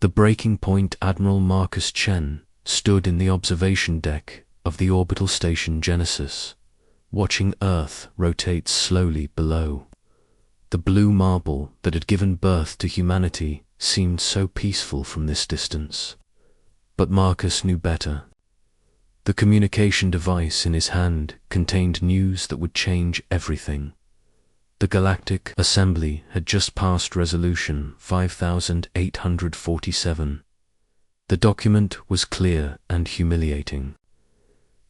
The breaking point Admiral Marcus Chen stood in the observation deck of the orbital station Genesis, watching Earth rotate slowly below. The blue marble that had given birth to humanity seemed so peaceful from this distance. But Marcus knew better. The communication device in his hand contained news that would change everything. The Galactic Assembly had just passed Resolution 5847. The document was clear and humiliating.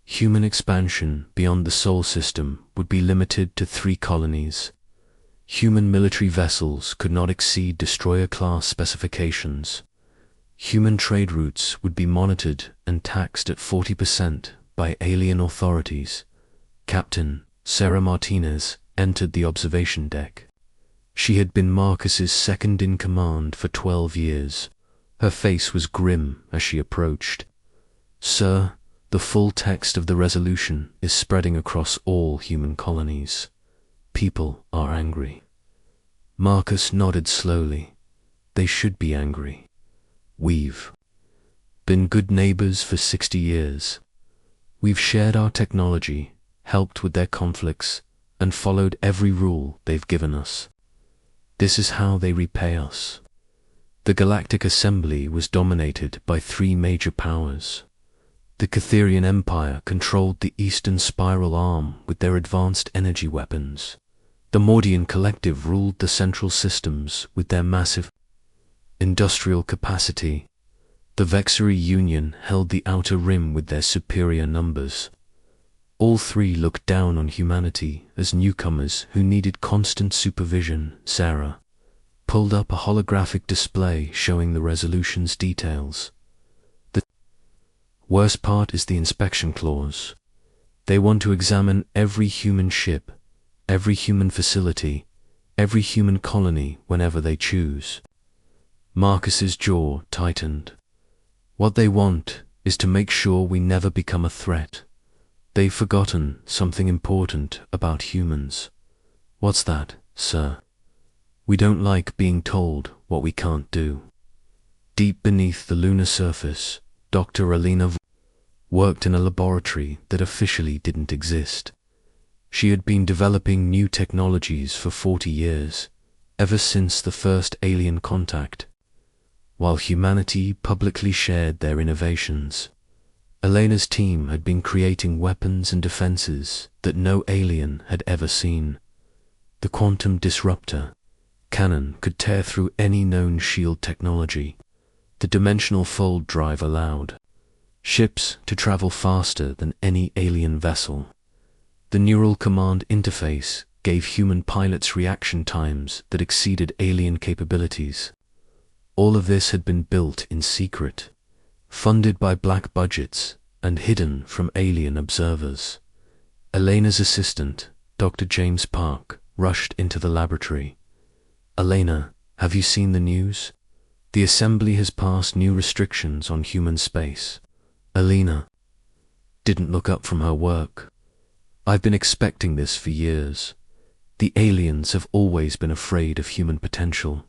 Human expansion beyond the Sol system would be limited to 3 colonies. Human military vessels could not exceed destroyer-class specifications. Human trade routes would be monitored and taxed at 40% by alien authorities. Captain Sarah Martinez entered the observation deck. She had been Marcus's second-in-command for 12 years. Her face was grim as she approached. "Sir, the full text of the resolution is spreading across all human colonies. People are angry." Marcus nodded slowly. "They should be angry. We've been good neighbors for 60 years. We've shared our technology, helped with their conflicts, and followed every rule they've given us. This is how they repay us." The Galactic Assembly was dominated by 3 major powers. The Catherian Empire controlled the Eastern Spiral Arm with their advanced energy weapons. The Mordian Collective ruled the central systems with their massive industrial capacity. The Vexery Union held the outer rim with their superior numbers. All 3 looked down on humanity as newcomers who needed constant supervision. Sarah pulled up a holographic display showing the resolution's details. The worst part is the inspection clause. They want to examine every human ship, every human facility, every human colony whenever they choose. Marcus's jaw tightened. What they want is to make sure we never become a threat. They've forgotten something important about humans. "What's that, sir?" "We don't like being told what we can't do." Deep beneath the lunar surface, Dr. Alina worked in a laboratory that officially didn't exist. She had been developing new technologies for 40 years, ever since the first alien contact. While humanity publicly shared their innovations, Elena's team had been creating weapons and defenses that no alien had ever seen. The quantum disruptor cannon could tear through any known shield technology. The dimensional fold drive allowed ships to travel faster than any alien vessel. The neural command interface gave human pilots reaction times that exceeded alien capabilities. All of this had been built in secret, funded by black budgets and hidden from alien observers. Elena's assistant, Dr. James Park, rushed into the laboratory. "Elena, have you seen the news? The Assembly has passed new restrictions on human space." Elena didn't look up from her work. "I've been expecting this for years. The aliens have always been afraid of human potential.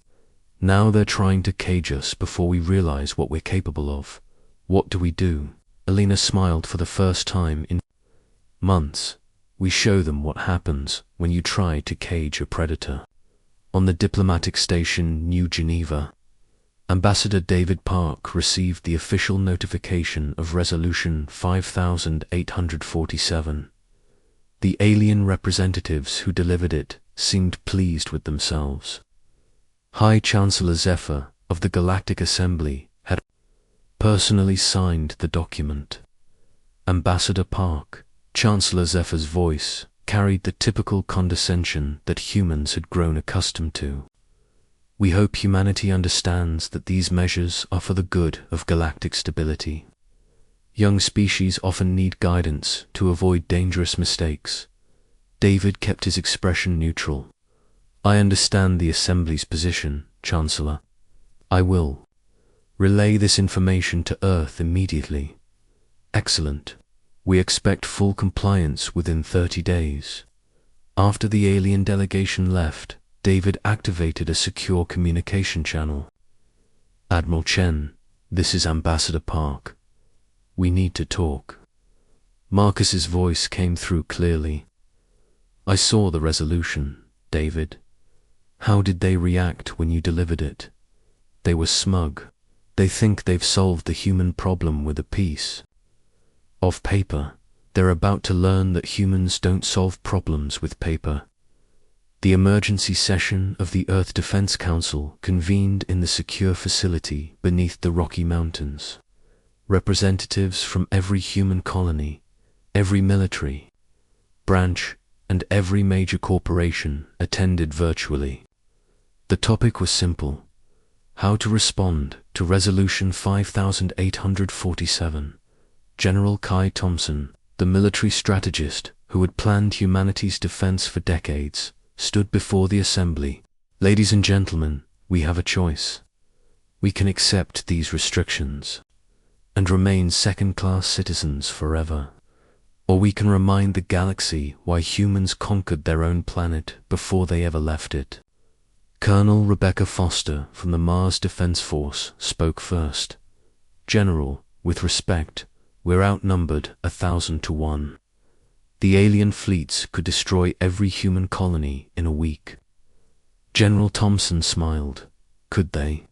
Now they're trying to cage us before we realize what we're capable of. What do we do?" Elena smiled for the first time in months. "We show them what happens when you try to cage a predator." On the diplomatic station New Geneva, Ambassador David Park received the official notification of Resolution 5847. The alien representatives who delivered it seemed pleased with themselves. High Chancellor Zephyr of the Galactic Assembly had personally signed the document. Ambassador Park, Chancellor Zephyr's voice carried the typical condescension that humans had grown accustomed to. "We hope humanity understands that these measures are for the good of galactic stability. Young species often need guidance to avoid dangerous mistakes." David kept his expression neutral. "I understand the Assembly's position, Chancellor. I will relay this information to Earth immediately." "Excellent. We expect full compliance within 30 days. After the alien delegation left, David activated a secure communication channel. Admiral Chen, this is Ambassador Park. We need to talk. Marcus's voice came through clearly. I saw the resolution, David. How did they react when you delivered it? They were smug. They think they've solved the human problem with a piece of paper. They're about to learn that humans don't solve problems with paper. The emergency session of the Earth Defense Council convened in the secure facility beneath the Rocky Mountains. Representatives from every human colony, every military branch, and every major corporation attended virtually. The topic was simple: how to respond to Resolution 5847. General Kai Thompson, the military strategist who had planned humanity's defense for decades, stood before the assembly. Ladies and gentlemen, we have a choice. We can accept these restrictions and remain second-class citizens forever, or we can remind the galaxy why humans conquered their own planet before they ever left it. Colonel Rebecca Foster from the Mars Defense Force spoke first. General, with respect, we're outnumbered 1,000 to 1. The alien fleets could destroy every human colony in a week. General Thompson smiled. Could they?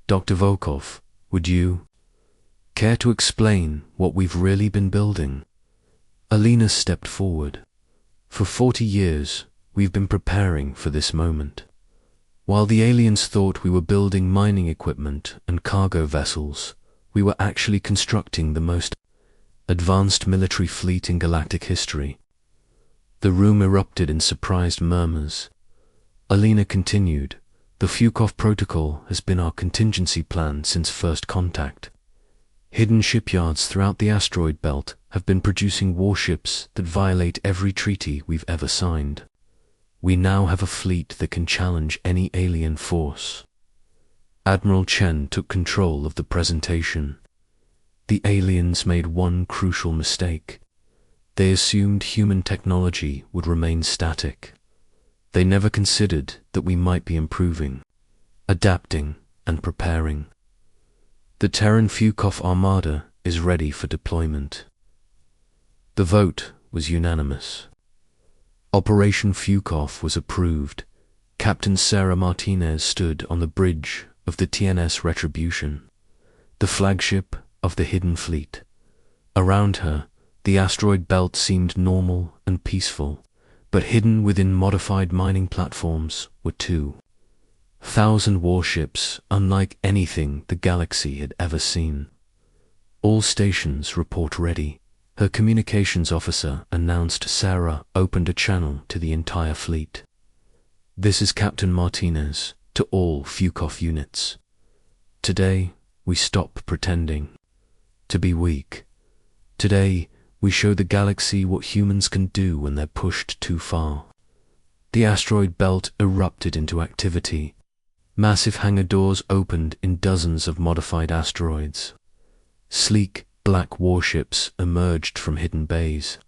Dr. Volkov, would you care to explain what we've really been building? Alina stepped forward. For 40 years, we've been preparing for this moment. While the aliens thought we were building mining equipment and cargo vessels, we were actually constructing the most advanced military fleet in galactic history. The room erupted in surprised murmurs. Alina continued, the Fukov Protocol has been our contingency plan since first contact. Hidden shipyards throughout the asteroid belt have been producing warships that violate every treaty we've ever signed. We now have a fleet that can challenge any alien force. Admiral Chen took control of the presentation. The aliens made one crucial mistake. They assumed human technology would remain static. They never considered that we might be improving, adapting, and preparing. The Terran Fukov Armada is ready for deployment. The vote was unanimous. Operation Fukov was approved. Captain Sarah Martinez stood on the bridge of the TNS Retribution, the flagship of the Hidden Fleet. Around her, the asteroid belt seemed normal and peaceful, but hidden within modified mining platforms were 2,000 warships unlike anything the galaxy had ever seen. All stations report ready. Her communications officer announced. Sarah opened a channel to the entire fleet. This is Captain Martinez to all Fukov units. Today, we stop pretending to be weak. Today, we show the galaxy what humans can do when they're pushed too far. The asteroid belt erupted into activity. Massive hangar doors opened in dozens of modified asteroids. Sleek, black warships emerged from hidden bays.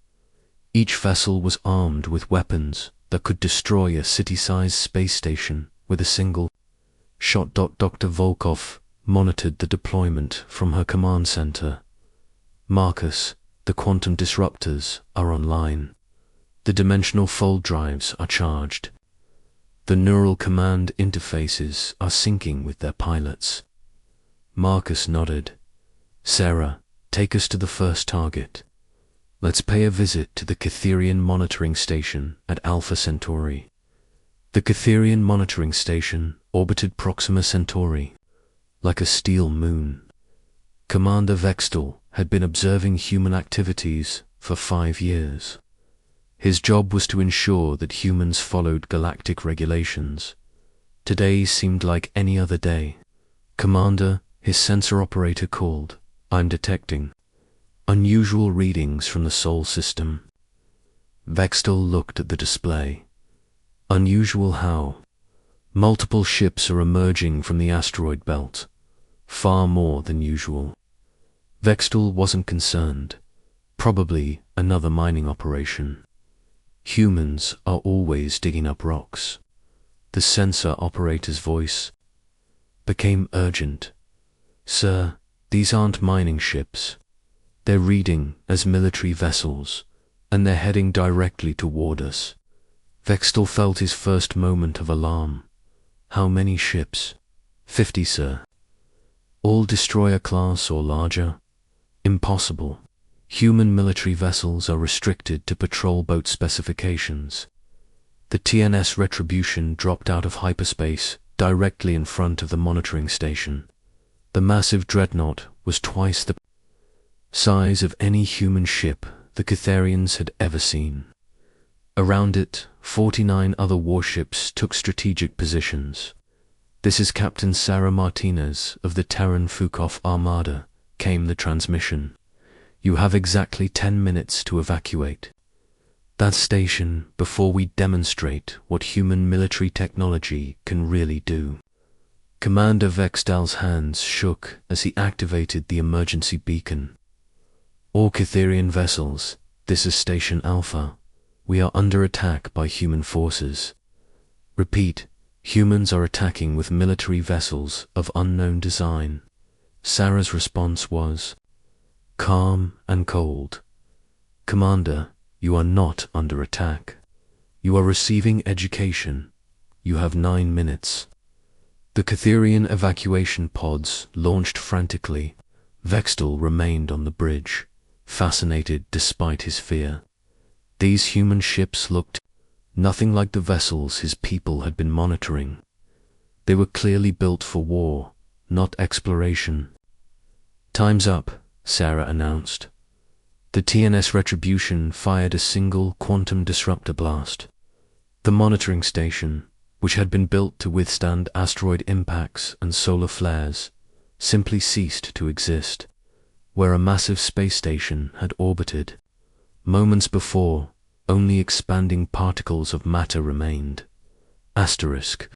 Each vessel was armed with weapons that could destroy a city-sized space station with a single shot. Dr. Volkov monitored the deployment from her command center. Marcus, the quantum disruptors are online. The dimensional fold drives are charged. The neural command interfaces are syncing with their pilots. Marcus nodded. Sarah, take us to the first target. Let's pay a visit to the Catherian monitoring station at Alpha Centauri. The Catherian monitoring station orbited Proxima Centauri like a steel moon. Commander Vextel had been observing human activities for 5 years. His job was to ensure that humans followed galactic regulations. Today seemed like any other day. Commander, his sensor operator called. I'm detecting unusual readings from the Sol system. Vextel looked at the display. Unusual how? Multiple ships are emerging from the asteroid belt. Far more than usual. Vextel wasn't concerned. Probably another mining operation. Humans are always digging up rocks. The sensor operator's voice became urgent. "Sir, these aren't mining ships. They're reading as military vessels, and they're heading directly toward us." Vextal felt his first moment of alarm. "How many ships?" 50, sir." "All destroyer class or larger?" "Impossible. Human military vessels are restricted to patrol boat specifications." The TNS Retribution dropped out of hyperspace directly in front of the monitoring station. The massive dreadnought was twice the size of any human ship the Catharians had ever seen. Around it, 49 other warships took strategic positions. "This is Captain Sarah Martinez of the Terran Doomfleet Armada," came the transmission. "You have exactly 10 minutes to evacuate that station before we demonstrate what human military technology can really do." Commander Vextal's hands shook as he activated the emergency beacon. "All Catharian vessels, this is Station Alpha. We are under attack by human forces. Repeat, humans are attacking with military vessels of unknown design." Sarah's response was calm and cold. "Commander, you are not under attack. You are receiving education. You have 9 minutes." The Catharian evacuation pods launched frantically. Vextal remained on the bridge, fascinated despite his fear. These human ships looked nothing like the vessels his people had been monitoring. They were clearly built for war, not exploration. "Time's up," Sarah announced. The TNS Retribution fired a single quantum disruptor blast. The monitoring station, which had been built to withstand asteroid impacts and solar flares, simply ceased to exist, where a massive space station had orbited. Moments before, only expanding particles of matter remained. Asterisk.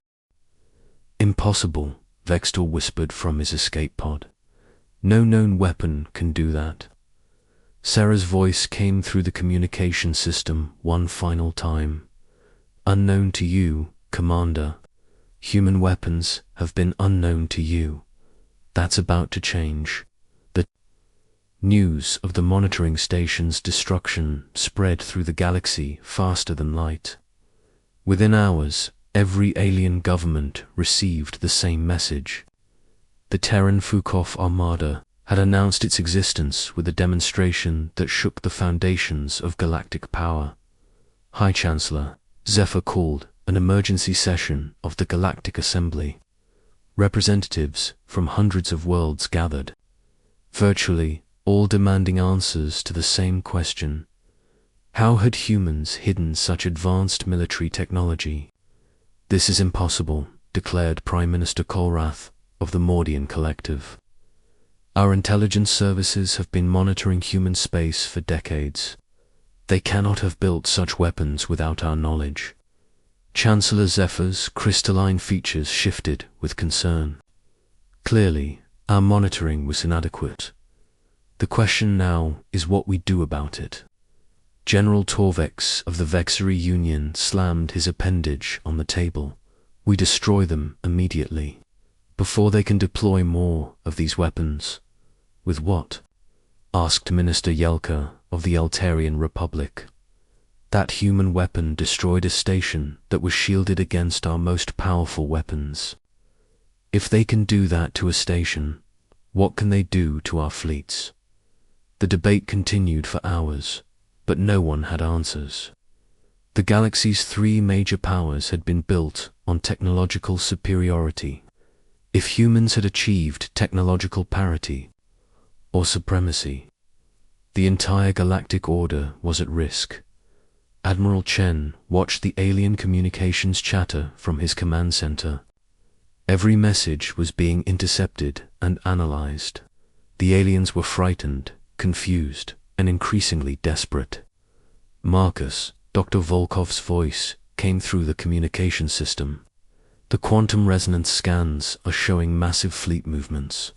"Impossible," Vextal whispered from his escape pod. "No known weapon can do that." Sarah's voice came through the communication system one final time. "Unknown to you, Commander. Human weapons have been unknown to you. That's about to change." The news of the monitoring station's destruction spread through the galaxy faster than light. Within hours, every alien government received the same message. The Terran Doomfleet Armada had announced its existence with a demonstration that shook the foundations of galactic power. High Chancellor Zephyr called an emergency session of the Galactic Assembly. Representatives from hundreds of worlds gathered, virtually all demanding answers to the same question: how had humans hidden such advanced military technology? "This is impossible," declared Prime Minister Kolrath of the Mordian Collective. "Our intelligence services have been monitoring human space for decades. They cannot have built such weapons without our knowledge." Chancellor Zephyr's crystalline features shifted with concern. "Clearly, our monitoring was inadequate. The question now is what we do about it." General Torvex of the Vexary Union slammed his appendage on the table. "We destroy them immediately, before they can deploy more of these weapons." "With what?" asked Minister Yelka of the Eltarian Republic. "That human weapon destroyed a station that was shielded against our most powerful weapons. If they can do that to a station, what can they do to our fleets?" The debate continued for hours, but no one had answers. The galaxy's 3 major powers had been built on technological superiority. If humans had achieved technological parity or supremacy, the entire galactic order was at risk. Admiral Chen watched the alien communications chatter from his command center. Every message was being intercepted and analyzed. The aliens were frightened, confused, and increasingly desperate. "Marcus," Dr. Volkov's voice came through the communication system. "The quantum resonance scans are showing massive fleet movements.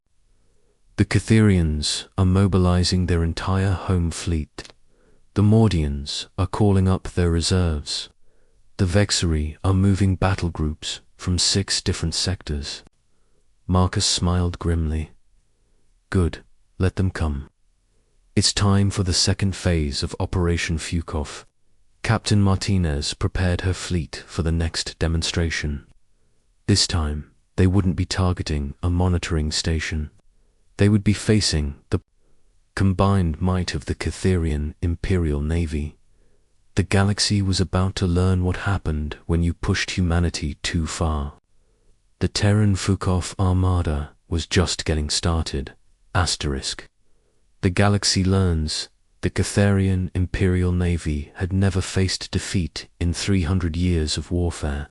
The Catharians are mobilizing their entire home fleet. The Mordians are calling up their reserves. The Vexary are moving battle groups from 6 different sectors. Marcus smiled grimly. Good, let them come. It's time for the second phase of Operation Fukoff. Captain Martinez prepared her fleet for the next demonstration. This time, they wouldn't be targeting a monitoring station. They would be facing the combined might of the Catherian Imperial Navy. The galaxy was about to learn what happened when you pushed humanity too far. The Terran Fukoff Armada was just getting started. Asterisk. The galaxy learns the Catherian Imperial Navy had never faced defeat in 300 years of warfare.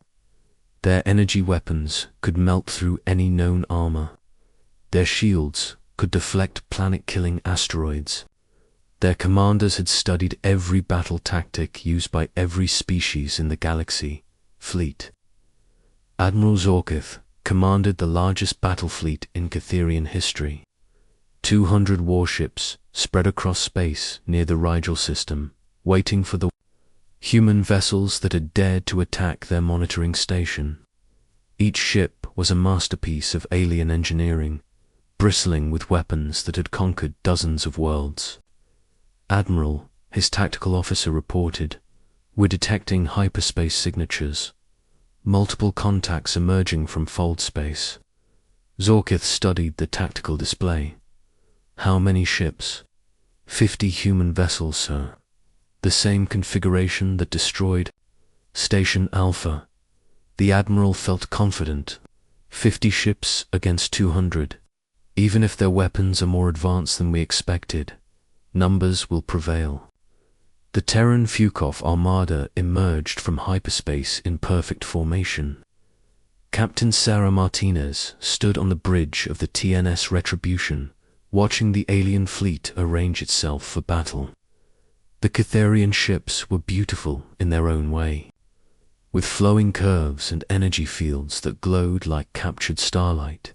Their energy weapons could melt through any known armor. Their shields could deflect planet-killing asteroids. Their commanders had studied every battle tactic used by every species in the galaxy fleet. Admiral Zorkith commanded the largest battle fleet in Catherian history. 200 warships spread across space near the Rigel system, waiting for the human vessels that had dared to attack their monitoring station. Each ship was a masterpiece of alien engineering, bristling with weapons that had conquered dozens of worlds. Admiral, his tactical officer reported, "We're detecting hyperspace signatures. Multiple contacts emerging from fold space." Zorkith studied the tactical display. "How many ships?" 50 human vessels, sir. The same configuration that destroyed Station Alpha." The Admiral felt confident. 50 ships against 200. Even if their weapons are more advanced than we expected, numbers will prevail. The Terran Fukoff Armada emerged from hyperspace in perfect formation. Captain Sarah Martinez stood on the bridge of the TNS Retribution, watching the alien fleet arrange itself for battle. The Catherian ships were beautiful in their own way, with flowing curves and energy fields that glowed like captured starlight.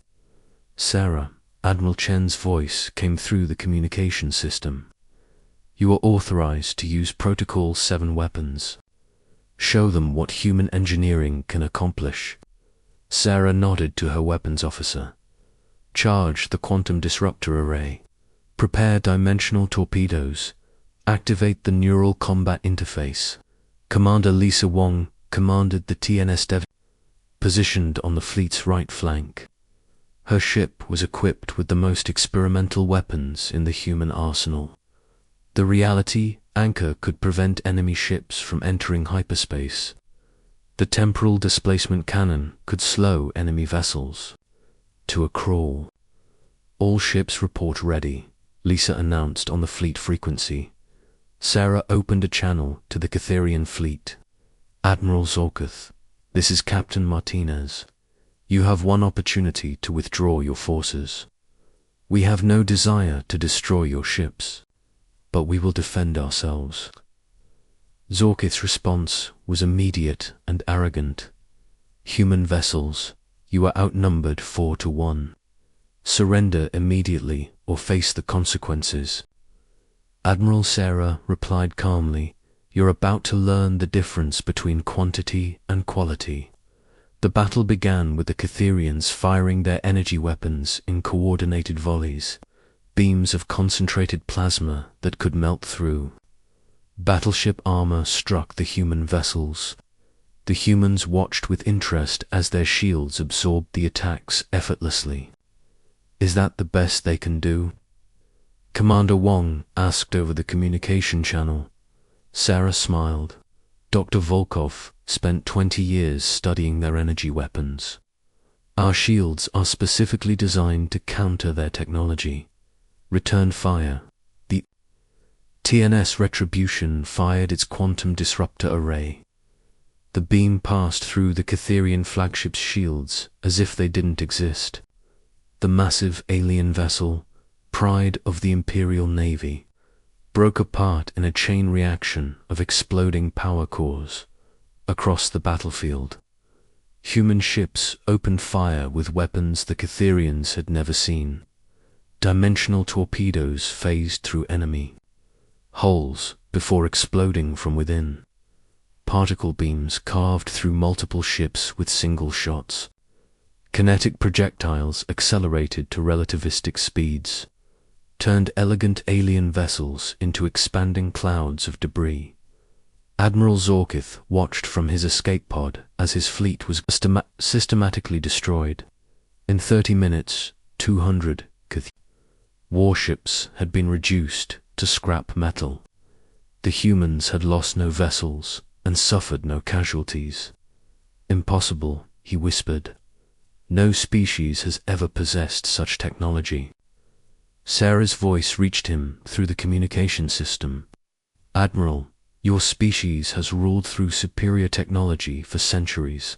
"Sarah," Admiral Chen's voice came through the communication system. "You are authorized to use Protocol 7 weapons. Show them what human engineering can accomplish." Sarah nodded to her weapons officer. "Charge the quantum disruptor array. Prepare dimensional torpedoes. Activate the neural combat interface." Commander Lisa Wong commanded the TNS Dev, positioned on the fleet's right flank. Her ship was equipped with the most experimental weapons in the human arsenal. The reality anchor could prevent enemy ships from entering hyperspace. The temporal displacement cannon could slow enemy vessels to a crawl. "All ships report ready," Lisa announced on the fleet frequency. Sarah opened a channel to the Catherian fleet. "Admiral Zorkith, this is Captain Martinez. You have one opportunity to withdraw your forces. We have no desire to destroy your ships, but we will defend ourselves." Zorkith's response was immediate and arrogant. "Human vessels, you are outnumbered 4 to 1. Surrender immediately or face the consequences." Admiral Sarah replied calmly, "You're about to learn the difference between quantity and quality." The battle began with the Catherians firing their energy weapons in coordinated volleys, beams of concentrated plasma that could melt through. Battleship armor struck the human vessels. The humans watched with interest as their shields absorbed the attacks effortlessly. "Is that the best they can do?" Commander Wong asked over the communication channel. Sarah smiled. "Dr. Volkov spent 20 years studying their energy weapons. Our shields are specifically designed to counter their technology. Return fire." The TNS Retribution fired its quantum disruptor array. The beam passed through the Catherian flagship's shields as if they didn't exist. The massive alien vessel, pride of the Imperial Navy, broke apart in a chain reaction of exploding power cores. Across the battlefield, human ships opened fire with weapons the Catherians had never seen. Dimensional torpedoes phased through enemy hulls before exploding from within. Particle beams carved through multiple ships with single shots. Kinetic projectiles accelerated to relativistic speeds, turned elegant alien vessels into expanding clouds of debris. Admiral Zorkith watched from his escape pod as his fleet was systematically destroyed. In 30 minutes, 200 warships had been reduced to scrap metal. The humans had lost no vessels and suffered no casualties. Impossible, he whispered. No species has ever possessed such technology. Sarah's voice reached him through the communication system. Admiral, your species has ruled through superior technology for centuries.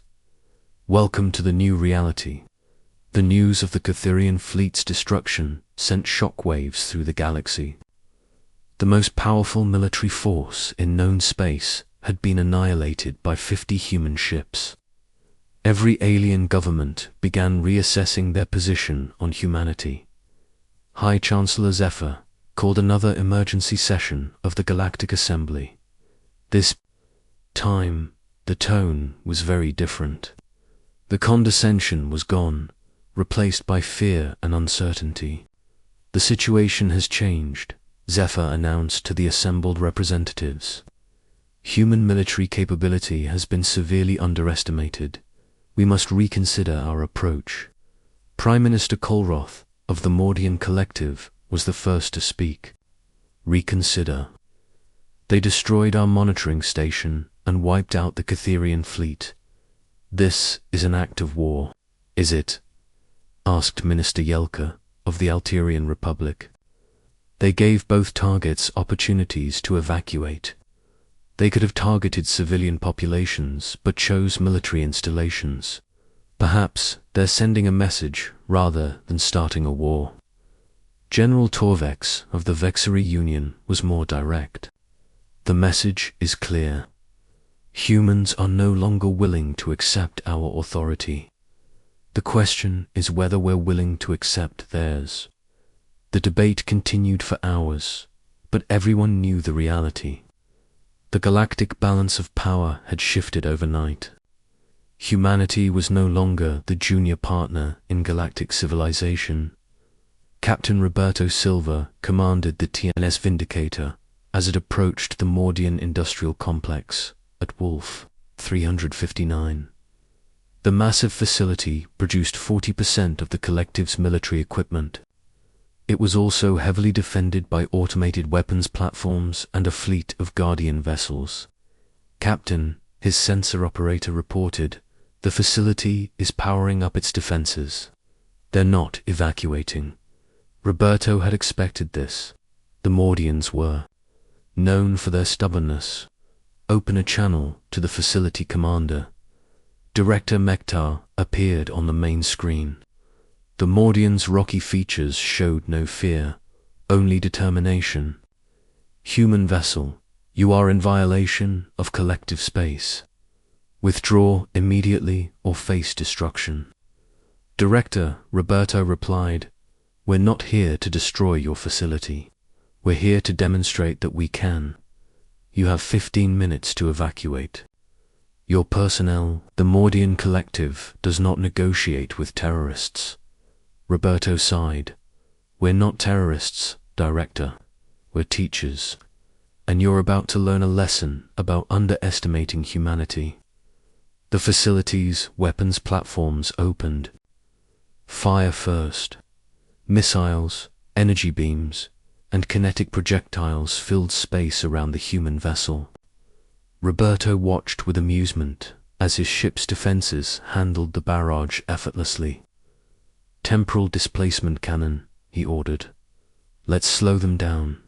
Welcome to the new reality. The news of the Catherian fleet's destruction sent shockwaves through the galaxy. The most powerful military force in known space had been annihilated by 50 human ships. Every alien government began reassessing their position on humanity. High Chancellor Zephyr called another emergency session of the Galactic Assembly. This time, the tone was very different. The condescension was gone, replaced by fear and uncertainty. The situation has changed, Zephyr announced to the assembled representatives. Human military capability has been severely underestimated. We must reconsider our approach. Prime Minister Kolroth of the Mordian Collective was the first to speak. Reconsider. They destroyed our monitoring station and wiped out the Catherian fleet. This is an act of war, is it? Asked Minister Yelka of the Alterian Republic. They gave both targets opportunities to evacuate. They could have targeted civilian populations, but chose military installations. Perhaps they're sending a message rather than starting a war. General Torvex of the Vexery Union was more direct. The message is clear. Humans are no longer willing to accept our authority. The question is whether we're willing to accept theirs. The debate continued for hours, but everyone knew the reality. The galactic balance of power had shifted overnight. Humanity was no longer the junior partner in galactic civilization. Captain Roberto Silva commanded the TNS Vindicator as it approached the Mordian industrial complex at Wolf 359. The massive facility produced 40% of the collective's military equipment. It was also heavily defended by automated weapons platforms and a fleet of Guardian vessels. Captain, his sensor operator reported, the facility is powering up its defenses. They're not evacuating. Roberto had expected this. The Mordians were. Known for their stubbornness. Open a channel to the facility commander. Director Mektar appeared on the main screen. The Mordians' rocky features showed no fear, only determination. Human vessel, you are in violation of collective space. Withdraw immediately or face destruction. Director Roberto replied, we're not here to destroy your facility. We're here to demonstrate that we can. You have 15 minutes to evacuate. Your personnel, the Mordian Collective, does not negotiate with terrorists. Roberto sighed. We're not terrorists, Director. We're teachers. And you're about to learn a lesson about underestimating humanity. The facility's weapons platforms opened. Fire first. Missiles, energy beams, and kinetic projectiles filled space around the human vessel. Roberto watched with amusement as his ship's defenses handled the barrage effortlessly. Temporal displacement cannon, he ordered. Let's slow them down.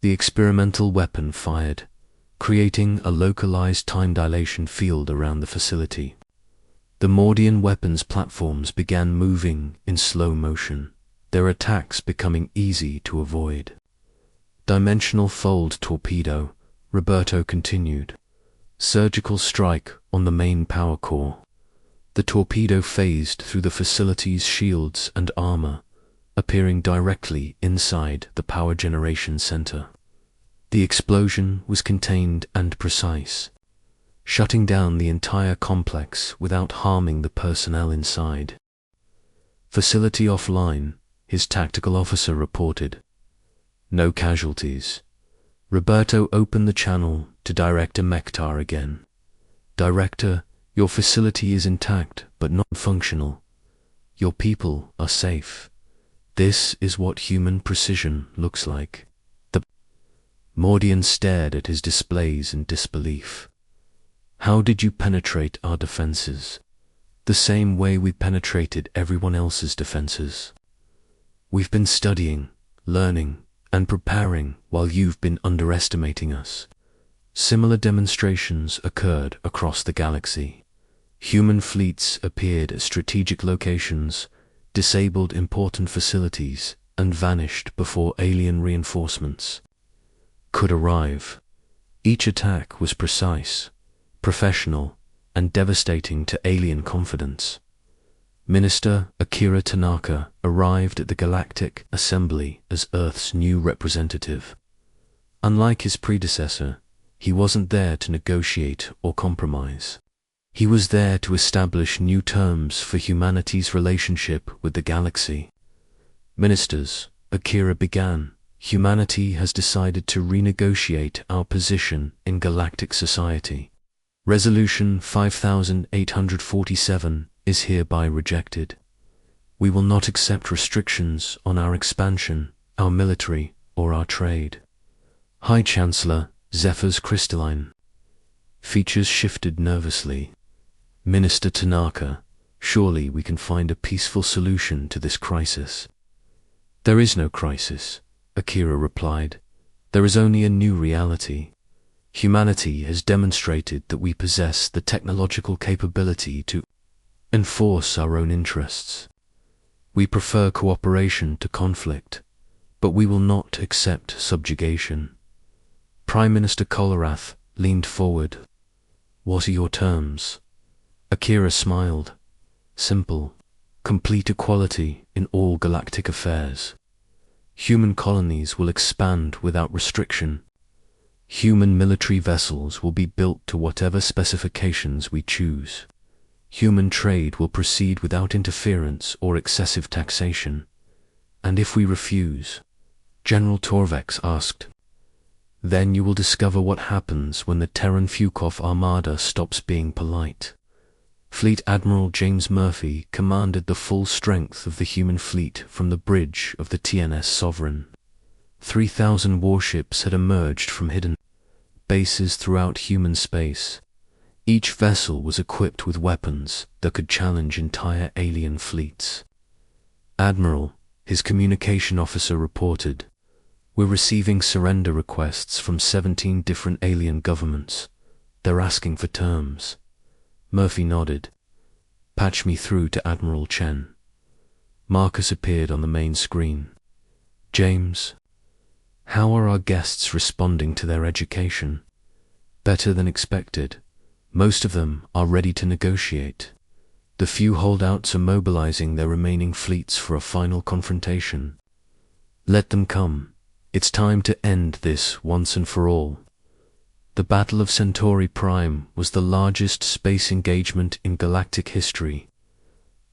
The experimental weapon fired, creating a localized time dilation field around the facility. The Mordian weapons platforms began moving in slow motion, their attacks becoming easy to avoid. Dimensional fold torpedo, Roberto continued. Surgical strike on the main power core. The torpedo phased through the facility's shields and armor, appearing directly inside the power generation center. The explosion was contained and precise, shutting down the entire complex without harming the personnel inside. Facility offline, his tactical officer reported. No casualties. Roberto opened the channel to Director Mektar again. Director, your facility is intact but not functional. Your people are safe. This is what human precision looks like. The Mordian stared at his displays in disbelief. How did you penetrate our defenses? The same way we penetrated everyone else's defenses. We've been studying, learning, and preparing while you've been underestimating us. Similar demonstrations occurred across the galaxy. Human fleets appeared at strategic locations, disabled important facilities, and vanished before alien reinforcements could arrive. Each attack was precise, professional, and devastating to alien confidence. Minister Akira Tanaka arrived at the Galactic Assembly as Earth's new representative. Unlike his predecessor, he wasn't there to negotiate or compromise. He was there to establish new terms for humanity's relationship with the galaxy. Ministers, Akira began, humanity has decided to renegotiate our position in galactic society. Resolution 5847 is hereby rejected. We will not accept restrictions on our expansion, our military, or our trade. High Chancellor Zephyr's crystalline features shifted nervously. Minister Tanaka, surely we can find a peaceful solution to this crisis. There is no crisis, Akira replied. There is only a new reality. Humanity has demonstrated that we possess the technological capability to enforce our own interests. We prefer cooperation to conflict, but we will not accept subjugation. Prime Minister Kolarath leaned forward. What are your terms? Akira smiled. Simple, complete equality in all galactic affairs. Human colonies will expand without restriction. Human military vessels will be built to whatever specifications we choose. Human trade will proceed without interference or excessive taxation. And if we refuse, General Torvex asked, then you will discover what happens when the Terran Fukov Armada stops being polite. Fleet Admiral James Murphy commanded the full strength of the human fleet from the bridge of the TNS Sovereign. 3,000 warships had emerged from hidden bases throughout human space. Each vessel was equipped with weapons that could challenge entire alien fleets. Admiral, his communication officer reported, we're receiving surrender requests from 17 different alien governments. They're asking for terms. Murphy nodded. Patch me through to Admiral Chen. Marcus appeared on the main screen. James, how are our guests responding to their education? Better than expected. Most of them are ready to negotiate. The few holdouts are mobilizing their remaining fleets for a final confrontation. Let them come. It's time to end this once and for all. The Battle of Centauri Prime was the largest space engagement in galactic history.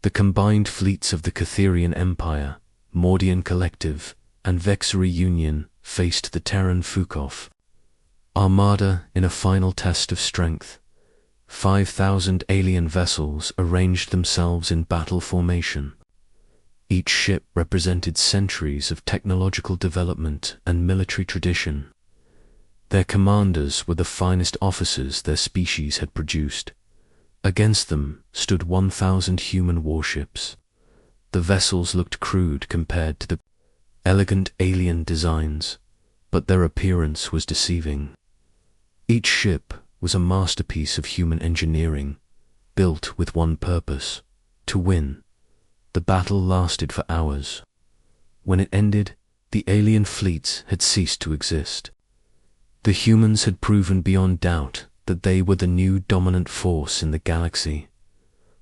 The combined fleets of the Catherian Empire, Mordian Collective, and Vexery Union faced the Terran Fukov Armada in a final test of strength. 5,000 alien vessels arranged themselves in battle formation. Each ship represented centuries of technological development and military tradition. Their commanders were the finest officers their species had produced. Against them stood 1,000 human warships. The vessels looked crude compared to the elegant alien designs, but their appearance was deceiving. Each ship was a masterpiece of human engineering, built with one purpose: to win. The battle lasted for hours. When it ended, the alien fleets had ceased to exist. The humans had proven beyond doubt that they were the new dominant force in the galaxy.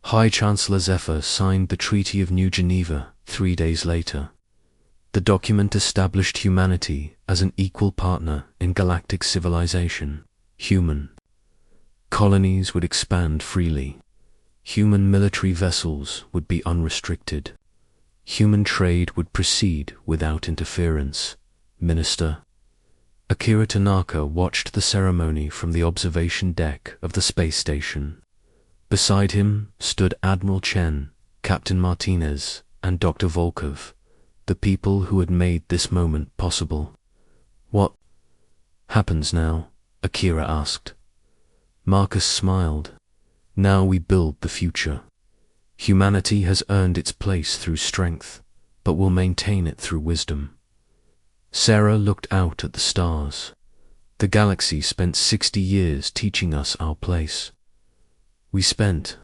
High Chancellor Zephyr signed the Treaty of New Geneva 3 days later. The document established humanity as an equal partner in galactic civilization. Human colonies would expand freely. Human military vessels would be unrestricted. Human trade would proceed without interference. Minister. Akira Tanaka watched the ceremony from the observation deck of the space station. Beside him stood Admiral Chen, Captain Martinez, and Dr. Volkov, the people who had made this moment possible. What happens now? Akira asked. Marcus smiled. Now we build the future. Humanity has earned its place through strength, but will maintain it through wisdom. Sarah looked out at the stars. The galaxy spent 60 years teaching us our place. We spent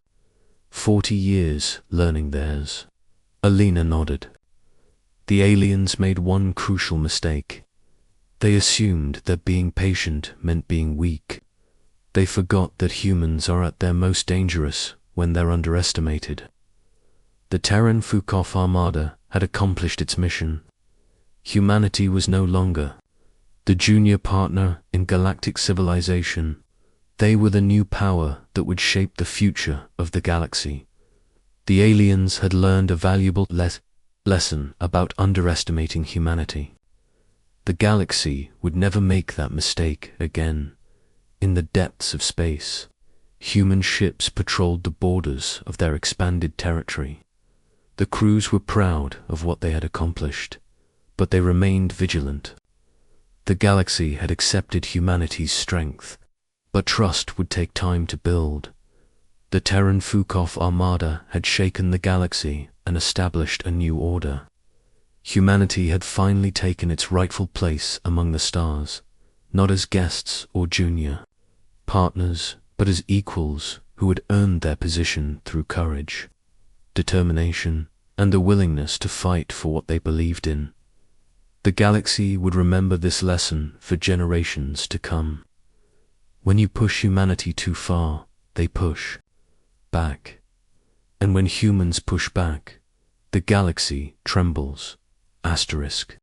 40 years learning theirs. Alina nodded. The aliens made one crucial mistake. They assumed that being patient meant being weak. They forgot that humans are at their most dangerous when they're underestimated. The Terran Fukov Armada had accomplished its mission. Humanity was no longer the junior partner in galactic civilization. They were the new power that would shape the future of the galaxy. The aliens had learned a valuable lesson about underestimating humanity. The galaxy would never make that mistake again. In the depths of space, human ships patrolled the borders of their expanded territory. The crews were proud of what they had accomplished, but they remained vigilant. The galaxy had accepted humanity's strength, but trust would take time to build. The Terran Fukov Armada had shaken the galaxy and established a new order. Humanity had finally taken its rightful place among the stars, not as guests or junior partners, but as equals who had earned their position through courage, determination, and the willingness to fight for what they believed in. The galaxy would remember this lesson for generations to come. When you push humanity too far, they push back. And when humans push back, the galaxy trembles. Asterisk.